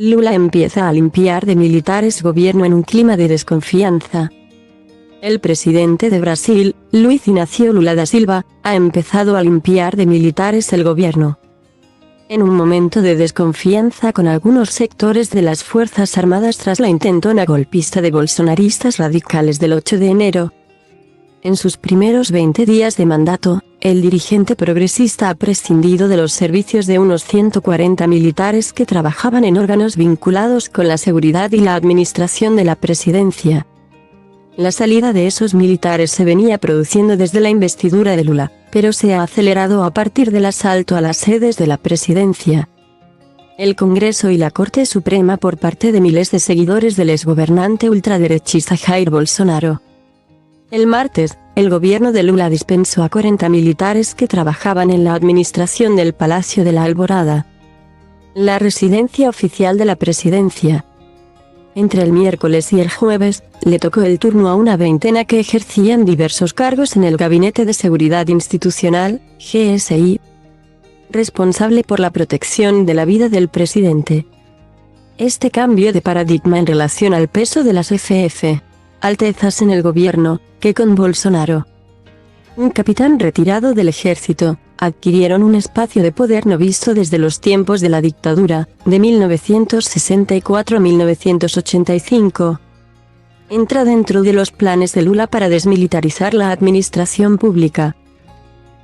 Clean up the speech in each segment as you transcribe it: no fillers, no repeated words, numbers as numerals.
Lula empieza a limpiar de militares gobierno en un clima de desconfianza. El presidente de Brasil, Luiz Inácio Lula da Silva, ha empezado a limpiar de militares el gobierno. En un momento de desconfianza con algunos sectores de las Fuerzas Armadas tras la intentona golpista de bolsonaristas radicales del 8 de enero. En sus primeros 20 días de mandato, el dirigente progresista ha prescindido de los servicios de unos 140 militares que trabajaban en órganos vinculados con la seguridad y la administración de la presidencia. La salida de esos militares se venía produciendo desde la investidura de Lula, pero se ha acelerado a partir del asalto a las sedes de la presidencia, el Congreso y la Corte Suprema por parte de miles de seguidores del exgobernante ultraderechista Jair Bolsonaro. El martes, el gobierno de Lula dispensó a 40 militares que trabajaban en la administración del Palacio de la Alborada, la residencia oficial de la presidencia. Entre el miércoles y el jueves, le tocó el turno a una veintena que ejercían diversos cargos en el Gabinete de Seguridad Institucional, GSI, responsable por la protección de la vida del presidente. Este cambio de paradigma en relación al peso de las FF, altezas en el gobierno, que con Bolsonaro, un capitán retirado del ejército, adquirieron un espacio de poder no visto desde los tiempos de la dictadura, de 1964 a 1985. Entra dentro de los planes de Lula para desmilitarizar la administración pública.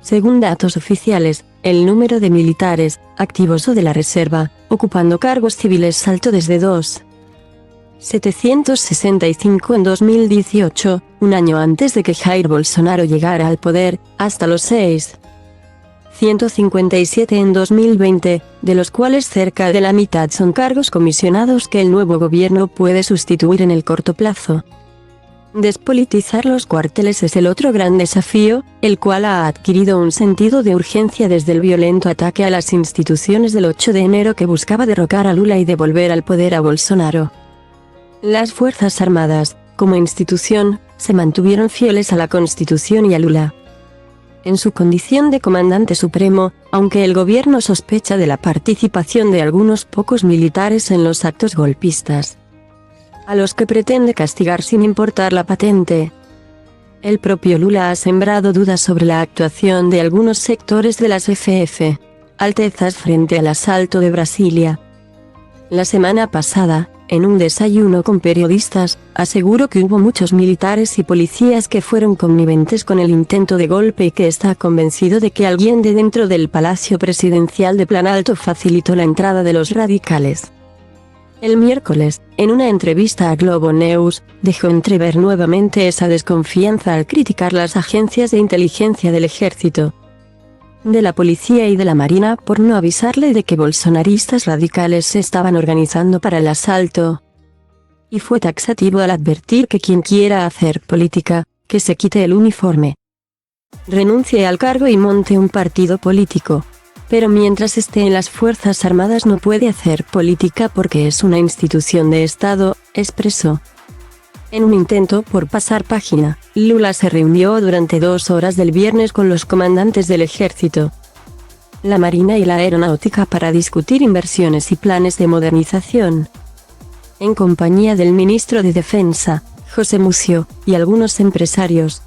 Según datos oficiales, el número de militares, activos o de la reserva, ocupando cargos civiles saltó desde 2.765 en 2018, un año antes de que Jair Bolsonaro llegara al poder, hasta los 6.157 en 2020, de los cuales cerca de la mitad son cargos comisionados que el nuevo gobierno puede sustituir en el corto plazo. Despolitizar los cuarteles es el otro gran desafío, el cual ha adquirido un sentido de urgencia desde el violento ataque a las instituciones del 8 de enero que buscaba derrocar a Lula y devolver al poder a Bolsonaro. Las Fuerzas Armadas, como institución, se mantuvieron fieles a la Constitución y a Lula en su condición de comandante supremo, aunque el gobierno sospecha de la participación de algunos pocos militares en los actos golpistas, a los que pretende castigar sin importar la patente. El propio Lula ha sembrado dudas sobre la actuación de algunos sectores de las FF, altezas frente al asalto de Brasilia. La semana pasada, en un desayuno con periodistas, aseguró que hubo muchos militares y policías que fueron conniventes con el intento de golpe y que está convencido de que alguien de dentro del Palacio Presidencial de Planalto facilitó la entrada de los radicales. El miércoles, en una entrevista a Globo News, dejó entrever nuevamente esa desconfianza al criticar las agencias de inteligencia del ejército, de la policía y de la marina por no avisarle de que bolsonaristas radicales se estaban organizando para el asalto. Y fue taxativo al advertir que quien quiera hacer política, que se quite el uniforme, renuncie al cargo y monte un partido político. Pero mientras esté en las Fuerzas Armadas no puede hacer política porque es una institución de Estado, expresó. En un intento por pasar página, Lula se reunió durante 2 horas del viernes con los comandantes del ejército, la marina y la aeronáutica para discutir inversiones y planes de modernización, en compañía del ministro de Defensa, José Múcio, y algunos empresarios.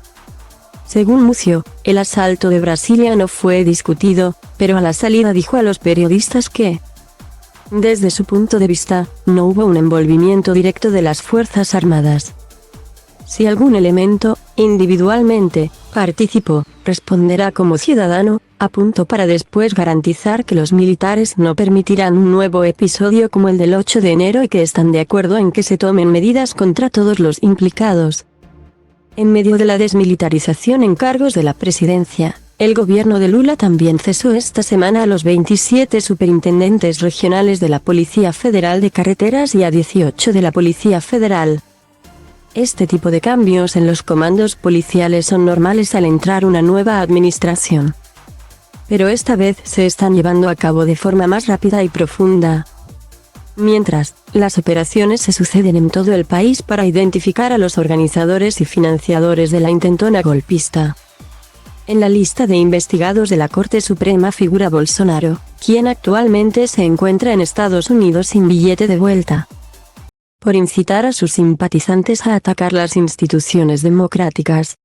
Según Múcio, el asalto de Brasilia no fue discutido, pero a la salida dijo a los periodistas que, desde su punto de vista, no hubo un envolvimiento directo de las Fuerzas Armadas. Si algún elemento, individualmente, participó, responderá como ciudadano, apuntó para después garantizar que los militares no permitirán un nuevo episodio como el del 8 de enero y que están de acuerdo en que se tomen medidas contra todos los implicados. En medio de la desmilitarización en cargos de la presidencia, el gobierno de Lula también cesó esta semana a los 27 superintendentes regionales de la Policía Federal de Carreteras y a 18 de la Policía Federal. Este tipo de cambios en los comandos policiales son normales al entrar una nueva administración. Pero esta vez se están llevando a cabo de forma más rápida y profunda. Mientras, las operaciones se suceden en todo el país para identificar a los organizadores y financiadores de la intentona golpista. En la lista de investigados de la Corte Suprema figura Bolsonaro, quien actualmente se encuentra en Estados Unidos sin billete de vuelta, por incitar a sus simpatizantes a atacar las instituciones democráticas.